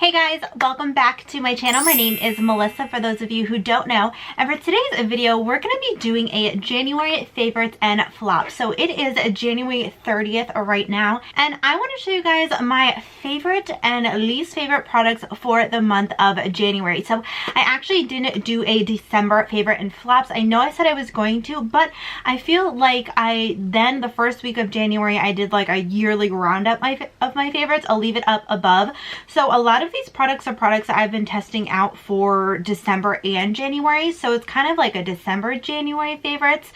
Hey guys, welcome back to my channel. My name is Melissa, for those of you who don't know. And for today's video, we're going to be doing a January favorites and flops. So it is January 30th right now. And I want to show you guys my favorite and least favorite products for the month of January. So I actually didn't do a December favorite and flops. I know I said I was going to, but I feel like the first week of January, I did like a yearly roundup of my favorites. I'll leave it up above. So a lot of these products are products that I've been testing out for December and January, so it's kind of like a December January favorites.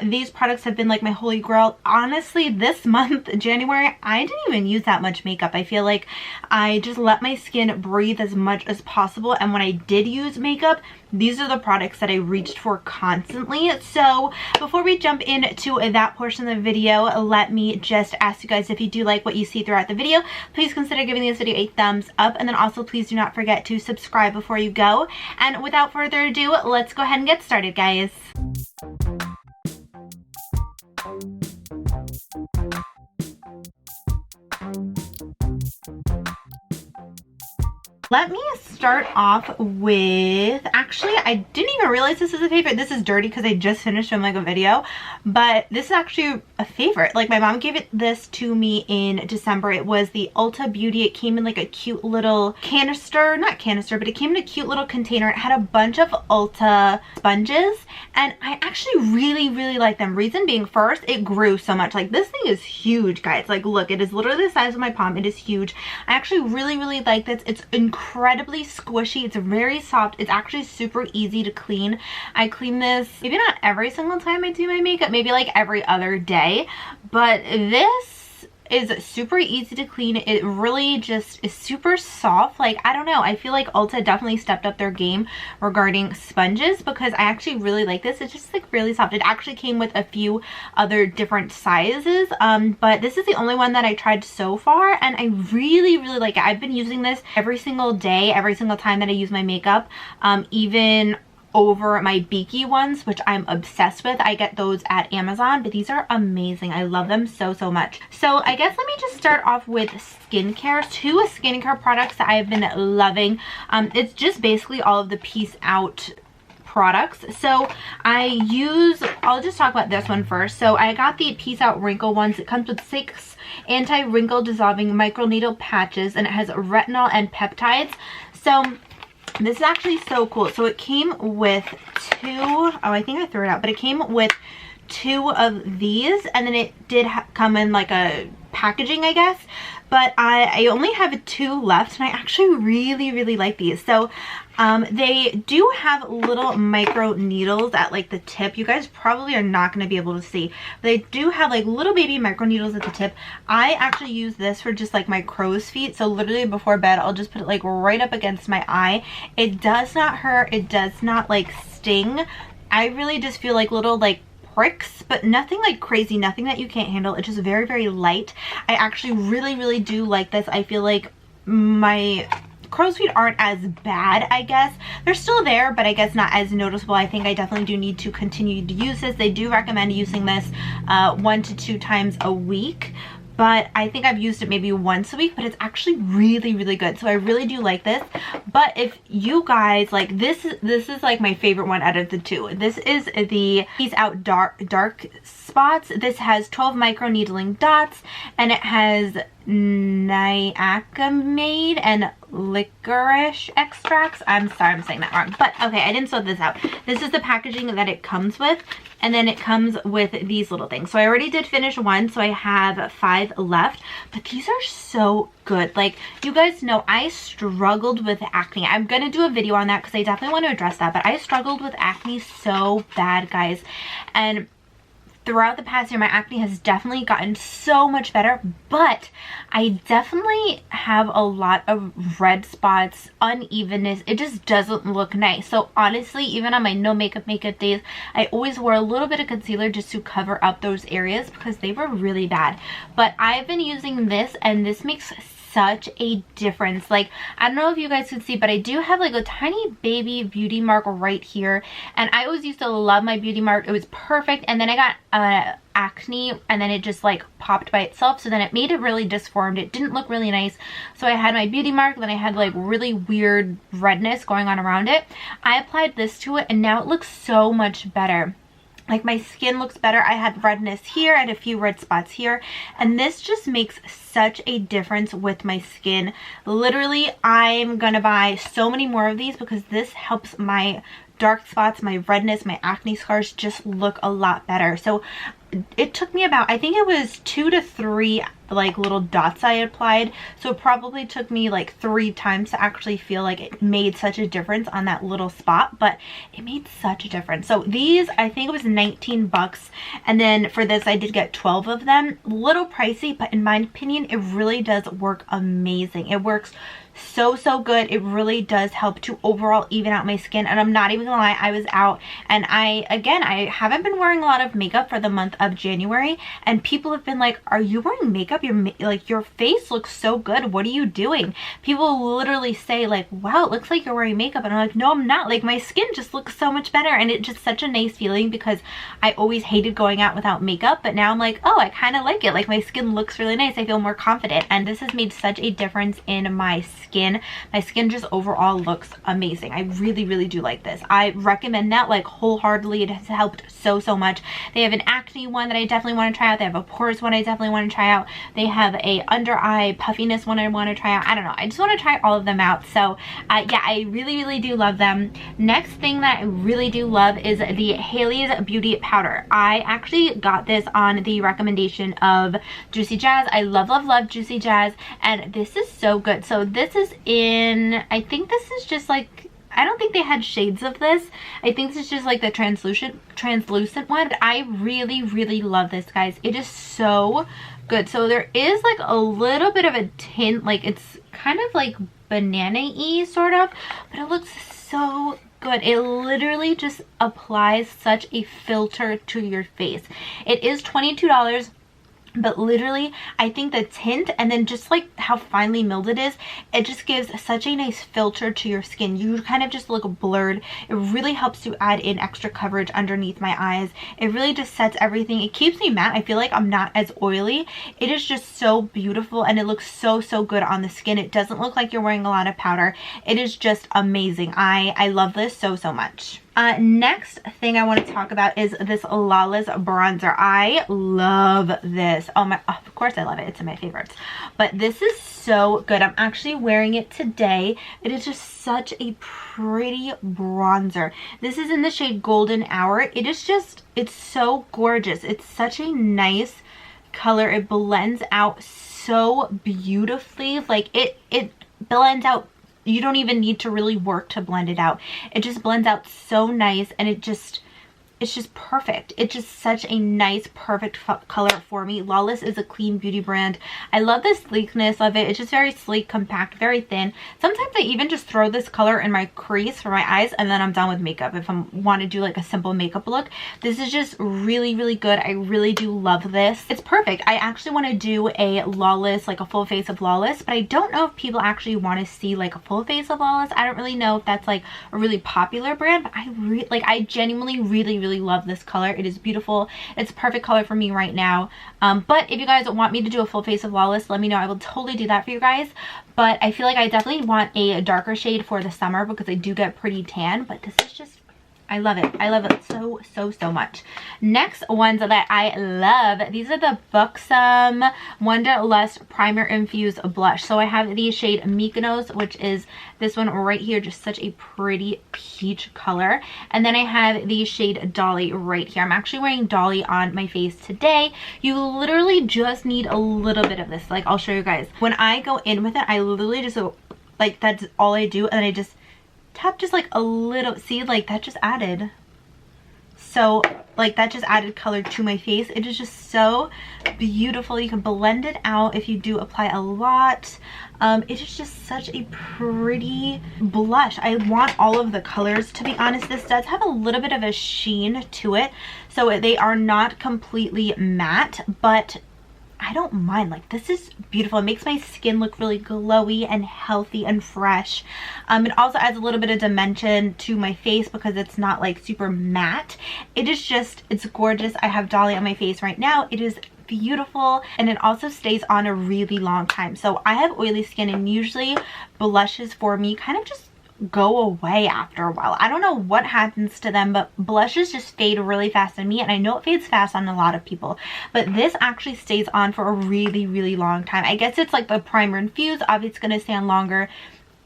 These products have been like my holy grail. Honestly, this month January, I didn't even use that much makeup. I feel like I just let my skin breathe as much as possible, and when I did use makeup, these are the products that I reached for constantly. So before we jump into that portion of the video, let me just ask you guys, if you do like what you see throughout the video, please consider giving this video a thumbs up, and then also please do not forget to subscribe before you go. And without further ado, let's go ahead and get started, guys. Let me start off with, actually, I didn't even realize this is a favorite. This is dirty because I just finished filming a video, but this is actually a favorite. Like, my mom gave this to me in December. It was the Ulta Beauty. It came in like a cute little canister, not canister, but it came in a cute little container. It had a bunch of Ulta sponges, and I actually really like them. Reason being, first, it grew so much. Like, this thing is huge, guys. Like, look, it is literally the size of my palm. It is huge. I actually really like this. It's incredibly squishy. It's very soft. It's actually super easy to clean. I clean this maybe not every single time I do my makeup, maybe like every other day, but this is super easy to clean. It really just is super soft. Like, I don't know, I feel like Ulta definitely stepped up their game regarding sponges, because I actually really like this. It's just like really soft. It actually came with a few other different sizes, but this is the only one that I tried so far, and I really like it. I've been using this every single day, every single time that I use my makeup, even over my Beaky ones, which I'm obsessed with. I get those at Amazon, but these are amazing. I love them so much. So I guess let me just start off with skincare. Two skincare products that I've been loving. It's just basically all of the Peace Out products. So I'll just talk about this one first. So I got the Peace Out wrinkle ones. It comes with 6 anti-wrinkle dissolving microneedle patches, and it has retinol and peptides. So this is actually so cool. So it came with I think I threw it out, but it came with 2 of these, and then it did come in like a packaging, I guess, but I only have 2 left, and I actually really like these. So they do have little micro needles at like the tip. You guys probably are not going to be able to see, but they do have like little baby micro needles at the tip. I actually use this for just like my crow's feet. So literally before bed, I'll just put it like right up against my eye. It does not hurt. It does not like sting. I really just feel like little like pricks, but nothing like crazy, nothing that you can't handle. It's just very light. I actually really do like this. I feel like my crow's feet aren't as bad, I guess. They're still there, but I guess not as noticeable. I think I definitely do need to continue to use this. They do recommend using this 1 to 2 times a week, but I think I've used it maybe once a week, but it's actually really good. So I really do like this. But if you guys like this is like my favorite one out of the 2. This is the Peace Out dark spots. This has 12 micro needling dots, and it has niacinamide and licorice extracts. I'm sorry, I'm saying that wrong, but okay, I didn't sort this out. This is the packaging that it comes with, and then it comes with these little things. So I already did finish 1, so I have 5 left, but these are so good. Like, you guys know I struggled with acne. I'm gonna do a video on that because I definitely want to address that, but I struggled with acne so bad, guys, and throughout the past year, my acne has definitely gotten so much better, but I definitely have a lot of red spots, unevenness. It just doesn't look nice. So honestly, even on my no makeup days, I always wore a little bit of concealer just to cover up those areas because they were really bad. But I've been using this, and this makes such a difference. Like, I don't know if you guys can see, but I do have like a tiny baby beauty mark right here, and I always used to love my beauty mark. It was perfect, and then I got acne, and then it just like popped by itself, so then it made it really disformed. It didn't look really nice, so I had my beauty mark, then I had like really weird redness going on around it. I applied this to it, and now it looks so much better. Like, my skin looks better. I had redness here, I had a few red spots here, and this just makes such a difference with my skin. Literally, I'm gonna buy so many more of these because this helps my dark spots, my redness, my acne scars just look a lot better. So it took me about, I think it was 2 to 3 like little dots I applied, so it probably took me like 3 times to actually feel like it made such a difference on that little spot, but it made such a difference. So these, I think it was 19 bucks, and then for this I did get 12 of them. A little pricey, but in my opinion it really does work amazing. It works so good. It really does help to overall even out my skin, and I'm not even gonna lie, I was out, and I haven't been wearing a lot of makeup for the month of January, and people have been like, are you wearing makeup? Your face looks so good, what are you doing? People literally say like, wow, it looks like you're wearing makeup, and I'm like, no, I'm not. Like, my skin just looks so much better, and it's just such a nice feeling because I always hated going out without makeup, but now I'm like, oh, I kind of like it. Like, my skin looks really nice. I feel more confident, and this has made such a difference in my skin. My skin just overall looks amazing. I really do like this. I recommend that like wholeheartedly. It has helped so much. They have an acne one that I definitely want to try out. They have a pores one I definitely want to try out. They have a under eye puffiness one I want to try out. I don't know, I just want to try all of them out. So yeah, I really do love them. Next thing that I really do love is the Hailey's Beauty Powder. I actually got this on the recommendation of Juicy Jazz. I love Juicy Jazz, and this is so good. So this is in, I think this is just like, I don't think they had shades of this. I think this is just like the translucent one. I really love this, guys. It is so good. So there is like a little bit of a tint, like it's kind of like banana-y sort of, but it looks so good. It literally just applies such a filter to your face. It is $22, but literally I think the tint and then just like how finely milled it is, it just gives such a nice filter to your skin. You kind of just look blurred. It really helps to add in extra coverage underneath my eyes. It really just sets everything. It keeps me matte. I feel like I'm not as oily. It is just so beautiful, and it looks so good on the skin. It doesn't look like you're wearing a lot of powder. It is just amazing. I love this so much. Next thing I want to talk about is this Lawless bronzer. I love this. Oh my, of course I love it. It's in my favorites. But this is so good. I'm actually wearing it today. It is just such a pretty bronzer. This is in the shade Golden Hour. It is just, it's so gorgeous. It's such a nice color. It blends out so beautifully. Like, it blends out. You don't even need to really work to blend it out. It just blends out so nice, and it's just perfect. It's just such a nice, perfect color for me. Lawless is a clean beauty brand. I love the sleekness of it. It's just very sleek, compact, very thin. Sometimes I even just throw this color in my crease for my eyes, and then I'm done with makeup if I want to do like a simple makeup look. This is just really good. I really do love this. It's perfect. I actually want to do a Lawless, like a full face of Lawless, but I don't know if people actually want to see like a full face of Lawless. I don't really know if that's like a really popular brand, but I genuinely really love this color. It is beautiful. It's a perfect color for me right now. But if you guys want me to do a full face of Lawless, let me know. I will totally do that for you guys. But I feel like I definitely want a darker shade for the summer because I do get pretty tan, but this is just, I love it. I love it so much. Next ones that I love, these are the Buxom Wonderlust Primer Infused Blush. So I have the shade Mykonos, which is this one right here, just such a pretty peach color. And then I have the shade Dolly right here. I'm actually wearing Dolly on my face today. You literally just need a little bit of this. Like, I'll show you guys. When I go in with it, I literally just go, like, that's all I do, and I just tap just like a little. See, like that just added, so like that just added color to my face. It is just so beautiful. You can blend it out if you do apply a lot. It is just such a pretty blush. I want all of the colors, to be honest. This does have a little bit of a sheen to it, so they are not completely matte, but I don't mind. Like, this is beautiful. It makes my skin look really glowy and healthy and fresh. It also adds a little bit of dimension to my face because it's not like super matte. It is just, it's gorgeous. I have Dolly on my face right now. It is beautiful, and it also stays on a really long time. So I have oily skin, and usually blushes for me kind of just go away after a while. I don't know what happens to them, but blushes just fade really fast on me, and I know it fades fast on a lot of people, but this actually stays on for a really, really long time. I guess it's like the primer infused. Obviously it's going to stay on longer.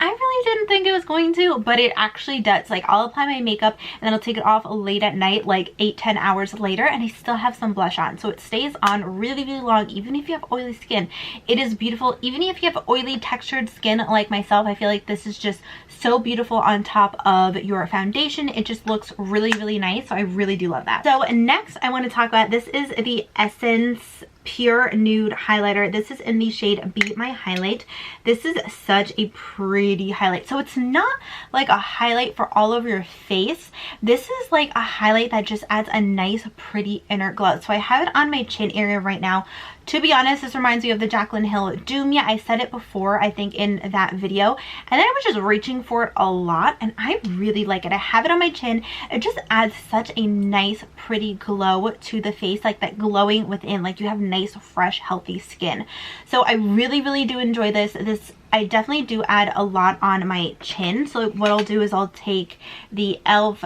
I really didn't think it was going to, but it actually does. Like, I'll apply my makeup and then I'll take it off late at night, like 8-10 hours later, and I still have some blush on. So it stays on really, really long, even if you have oily skin. It is beautiful. Even if you have oily textured skin like myself, I feel like this is just so beautiful on top of your foundation. It just looks really, really nice. So I really do love that. So next I want to talk about, this is the Essence Pure Nude Highlighter. This is in the shade Be My Highlight. This is such a pretty highlight. So it's not like a highlight for all over your face. This is like a highlight that just adds a nice, pretty inner glow. So I have it on my chin area right now. To be honest, this reminds me of the Jaclyn Hill Doom Ya. I said it before, I think, in that video, and then I was just reaching for it a lot, and I really like it. I have it on my chin. It just adds such a nice, pretty glow to the face, like that glowing within, like you have nice, fresh, healthy skin. So I really, really do enjoy this. I definitely do add a lot on my chin. So what I'll do is I'll take the e.l.f.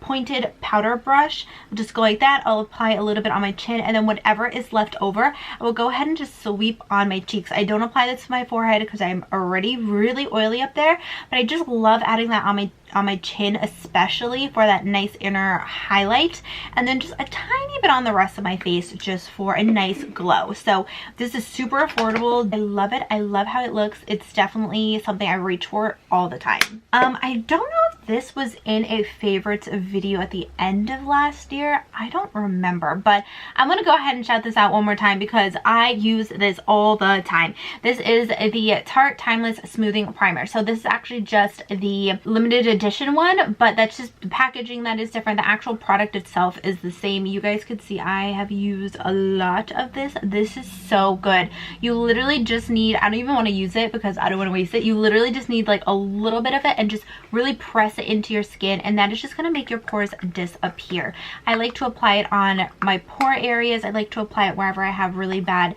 pointed powder brush, I'll just go like that. I'll apply a little bit on my chin, and then whatever is left over, I will go ahead and just sweep on my cheeks. I don't apply this to my forehead because I'm already really oily up there, but I just love adding that on my chin, especially for that nice inner highlight, and then just a tiny bit on the rest of my face just for a nice glow. So this is super affordable. I love it. I love how it looks. It's definitely something I reach for all the time. I don't know if this was in a favorites video at the end of last year. I don't remember, but I'm gonna go ahead and shout this out one more time because I use this all the time. This is the Tarte Timeless Smoothing Primer. So this is actually just the limited edition one, but that's just the packaging that is different. The actual product itself is the same. You guys could see I have used a lot of this. This is so good. You literally just need, I don't even want to use it because I don't want to waste it. You literally just need like a little bit of it and just really press it into your skin, and that is just going to make your pores disappear. I like to apply it on my pore areas. I like to apply it wherever I have really bad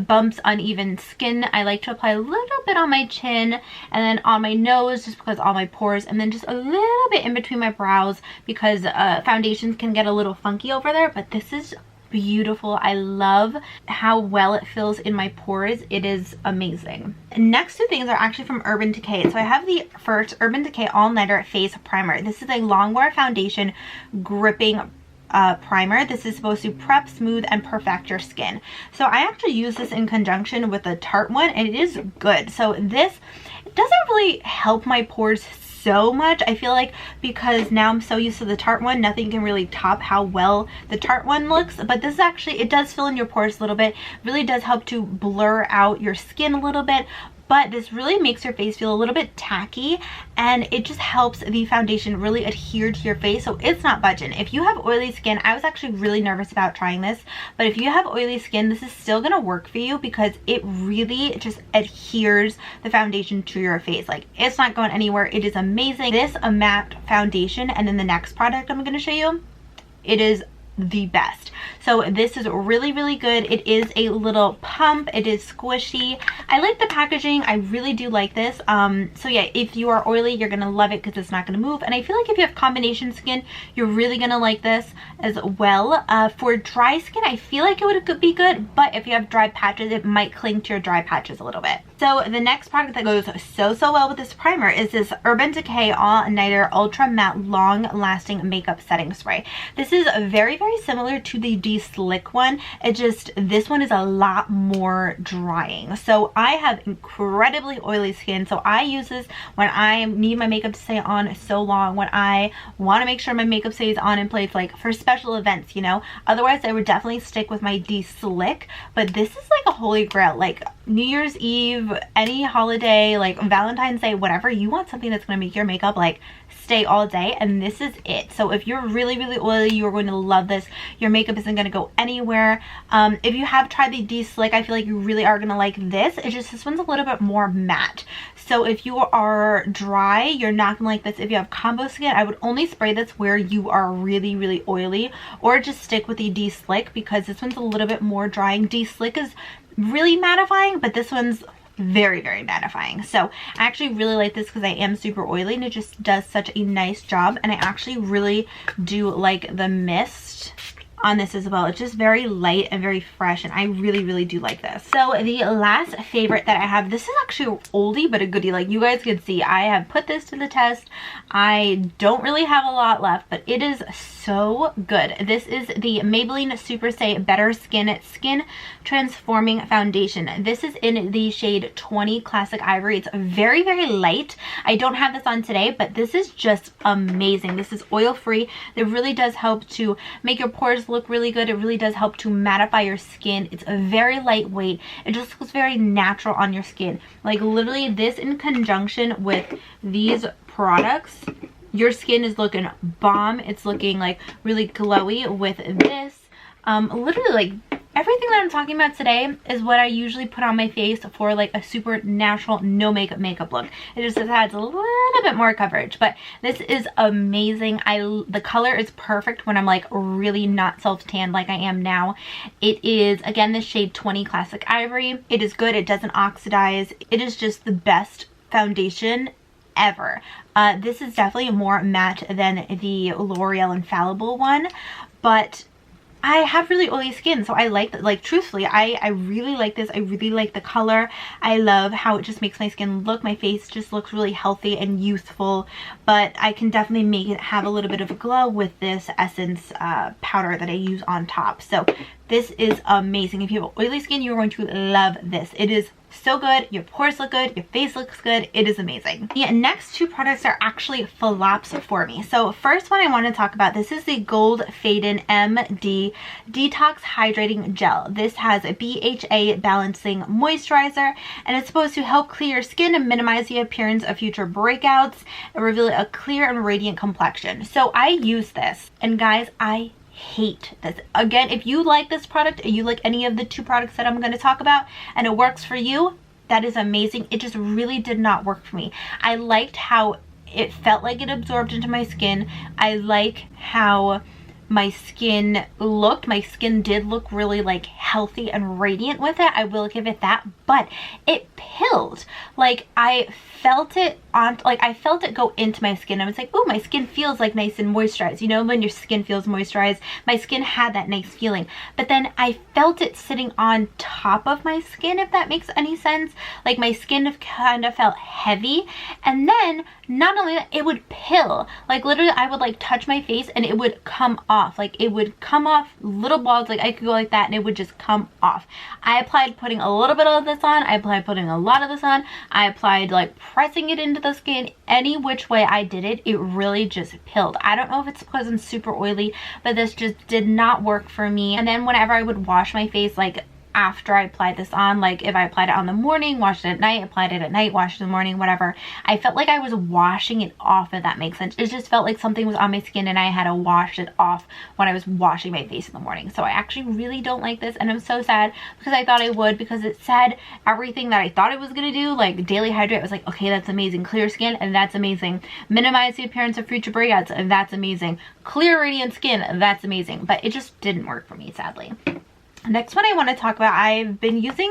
bumps, uneven skin. I like to apply a little bit on my chin and then on my nose, just because all my pores, and then just a little bit in between my brows because foundations can get a little funky over there. But this is beautiful. I love how well it fills in my pores. It is amazing. Next two things are actually from Urban Decay. So I have the first Urban Decay All Nighter Face Primer. This is a Longwear Foundation gripping primer. This is supposed to prep, smooth, and perfect your skin. So I actually use this in conjunction with the Tarte one, and it is good. So this, it doesn't really help my pores so much, I feel like, because now I'm so used to the Tarte one, nothing can really top how well the Tarte one looks. But this actually, it does fill in your pores a little bit, really does help to blur out your skin a little bit, but this really makes your face feel a little bit tacky, and it just helps the foundation really adhere to your face so it's not budging. If you have oily skin, I was actually really nervous about trying this, but if you have oily skin, this is still gonna work for you because it really just adheres the foundation to your face. Like, it's not going anywhere. It is amazing. This a matte foundation, and then the next product I'm gonna show you, it is the best. So this is really, really good. It is a little pump. It is squishy. I like the packaging. I really do like this. So yeah, if you are oily, you're gonna love it because it's not gonna move. And I feel like if you have combination skin, you're really gonna like this as well. For dry skin, I feel like it would be good, but if you have dry patches, it might cling to your dry patches a little bit. So the next product that goes so well with this primer is this Urban Decay All Nighter Ultra Matte Long Lasting Makeup Setting Spray. This is very, very similar to the De-Slick one. It just, this one is a lot more drying. So I have incredibly oily skin, so I use this when I need my makeup to stay on so long, when I want to make sure my makeup stays on in place, like for special events, you know. Otherwise I would definitely stick with my De-Slick, but this is like a holy grail. Like New Year's Eve, Eve, any holiday, like Valentine's Day, whatever, you want something that's going to make your makeup like stay all day, and this is it. So if you're really, really oily, you're going to love this. Your makeup isn't going to go anywhere. If you have tried the De-Slick, I feel like you really are going to like this. It's just this one's a little bit more matte. So if you are dry, you're not gonna like this. If you have combo skin, I would only spray this where you are really, really oily, or just stick with the De-Slick because this one's a little bit more drying. De-Slick is really mattifying, but this one's very, very mattifying. So I actually really like this because I am super oily and it just does such a nice job. And I actually really do like the mist on this as well. It's just very light and very fresh, and I really, really do like this. So the last favorite that I have, this is actually an oldie but a goodie. Like you guys can see, I have put this to the test. I don't really have a lot left, but it is so good. This is the Maybelline Super Stay Better Skin Transforming Foundation. This is in the shade 20 Classic Ivory. It's very, very light. I don't have this on today, but this is just amazing. This is oil free. It really does help to make your pores look really good. It really does help to mattify your skin. It's a very lightweight. It just looks very natural on your skin. Like literally this in conjunction with these products, your skin is looking bomb. It's looking like really glowy with this. Literally like everything that I'm talking about today is what I usually put on my face for like a super natural no makeup look. It just adds a little bit more coverage, but this is amazing. The color is perfect when I'm like really not self-tanned like I am now. It is again the shade 20 Classic Ivory. It is good. It doesn't oxidize. It is just the best foundation ever. This is definitely more matte than the L'Oreal Infallible one, but I have really oily skin, so I like that. Like truthfully, I really like this. I really like the color. I love how it just makes my skin look. My face just looks really healthy and youthful, but I can definitely make it have a little bit of a glow with this Essence powder that I use on top. So this is amazing. If you have oily skin, you're going to love this. It is so good. Your pores look good. Your face looks good. It is amazing. The next two products are actually flops for me. So first one I want to talk about, this is the Gold Faden MD Detox Hydrating Gel. This has a BHA balancing moisturizer, and it's supposed to help clear your skin and minimize the appearance of future breakouts and reveal a clear and radiant complexion. So I use this, and guys, I hate this. Again, if you like this product, or you like any of the two products that I'm going to talk about, and it works for you, that is amazing. It just really did not work for me. I liked how it felt like it absorbed into my skin. I like how my skin looked. My skin did look really like healthy and radiant with it. I will give it that, but it pilled. Like I felt it on, like I felt it go into my skin. I was like, oh, my skin feels like nice and moisturized. You know, when your skin feels moisturized, my skin had that nice feeling. But then I felt it sitting on top of my skin, if that makes any sense. Like my skin kind of felt heavy. And then not only that, it would pill. Like literally I would like touch my face and it would come off. Like it would come off little balls. Like I could go like that and it would just come off. I applied putting a little bit of this on. I applied putting a lot of this on. I applied like pressing it into the skin. Any which way I did it, it really just pilled. I don't know if it's because I'm super oily, but this just did not work for me. And then whenever I would wash my face, like after I applied this on, like if I applied it on the morning, washed it at night, applied it at night, washed it in the morning, whatever, I felt like I was washing it off, if that makes sense. It just felt like something was on my skin and I had to wash it off when I was washing my face in the morning. So I actually really don't like this, and I'm so sad because I thought I would, because it said everything that I thought it was gonna do. Like daily hydrate, I was like, okay, that's amazing. Clear skin, and that's amazing. Minimize the appearance of future breakouts, and that's amazing. Clear radiant skin, that's amazing. But it just didn't work for me, sadly. Next one I want to talk about, I've been using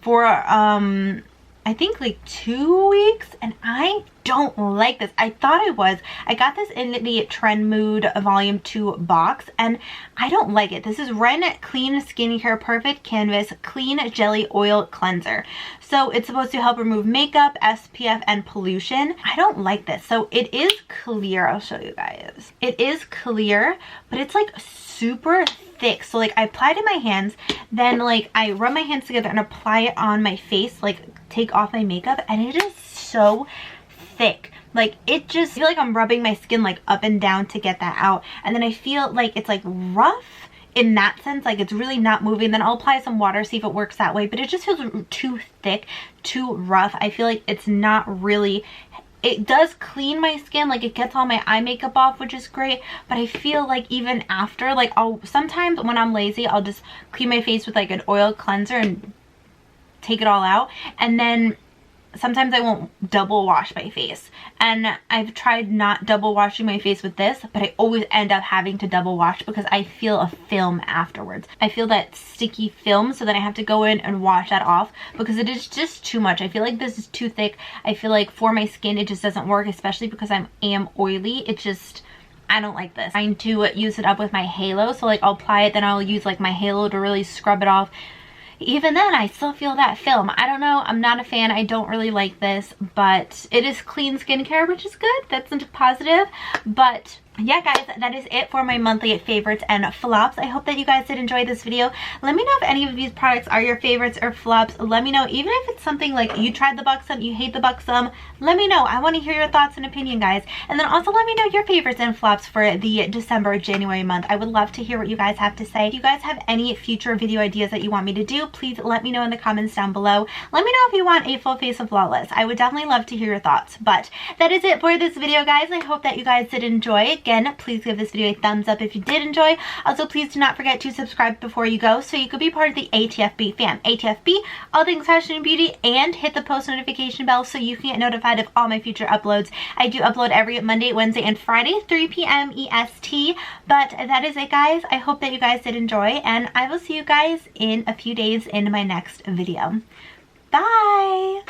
for I think like 2 weeks, and I don't like this. I thought I was. I got this in the Trend Mood Volume 2 box, and I don't like it. This is Ren Clean Skincare Perfect Canvas Clean Jelly Oil Cleanser. So it's supposed to help remove makeup, SPF, and pollution. I don't like this. So it is clear. I'll show you guys. It is clear, but it's like super thick. So like I apply it in my hands, then like I rub my hands together and apply it on my face, like take off my makeup, and it is so thick. Like it just, I feel like I'm rubbing my skin like up and down to get that out, and then I feel like it's like rough. in that sense, like it's really not moving. Then I'll apply some water, see if it works that way, but it just feels too thick, too rough. I feel like it's not really, it does clean my skin, like it gets all my eye makeup off, which is great, but I feel like even after, like sometimes when I'm lazy, I'll just clean my face with like an oil cleanser and take it all out, and then sometimes I won't double wash my face. And I've tried not double washing my face with this, but I always end up having to double wash because I feel a film afterwards. I feel that sticky film, so then I have to go in and wash that off because it is just too much. I feel like this is too thick. I feel like for my skin it just doesn't work, especially because I am oily. It just, I don't like this. I'm trying to use it up with my halo, so like I'll apply it, then I'll use like my halo to really scrub it off. Even then, I still feel that film. I don't know. I'm not a fan. I don't really like this, but it is clean skincare, which is good. That's a positive. But yeah, guys, that is it for my monthly favorites and flops. I hope that you guys did enjoy this video. Let me know if any of these products are your favorites or flops. Let me know, even if it's something like you tried the Buxom, you hate the Buxom, let me know. I want to hear your thoughts and opinion, guys. And then also let me know your favorites and flops for the December, January month. I would love to hear what you guys have to say. If you guys have any future video ideas that you want me to do, please let me know in the comments down below. Let me know if you want a full face of Flawless. I would definitely love to hear your thoughts. But that is it for this video, guys. I hope that you guys did enjoy. Again, please give this video a thumbs up if you did enjoy. Also, please do not forget to subscribe before you go so you could be part of the ATFB fam. ATFB, all things fashion and beauty, and hit the post notification bell so you can get notified of all my future uploads. I do upload every Monday, Wednesday, and Friday, 3 p.m. EST. But that is it, guys. I hope that you guys did enjoy, and I will see you guys in a few days in my next video. Bye!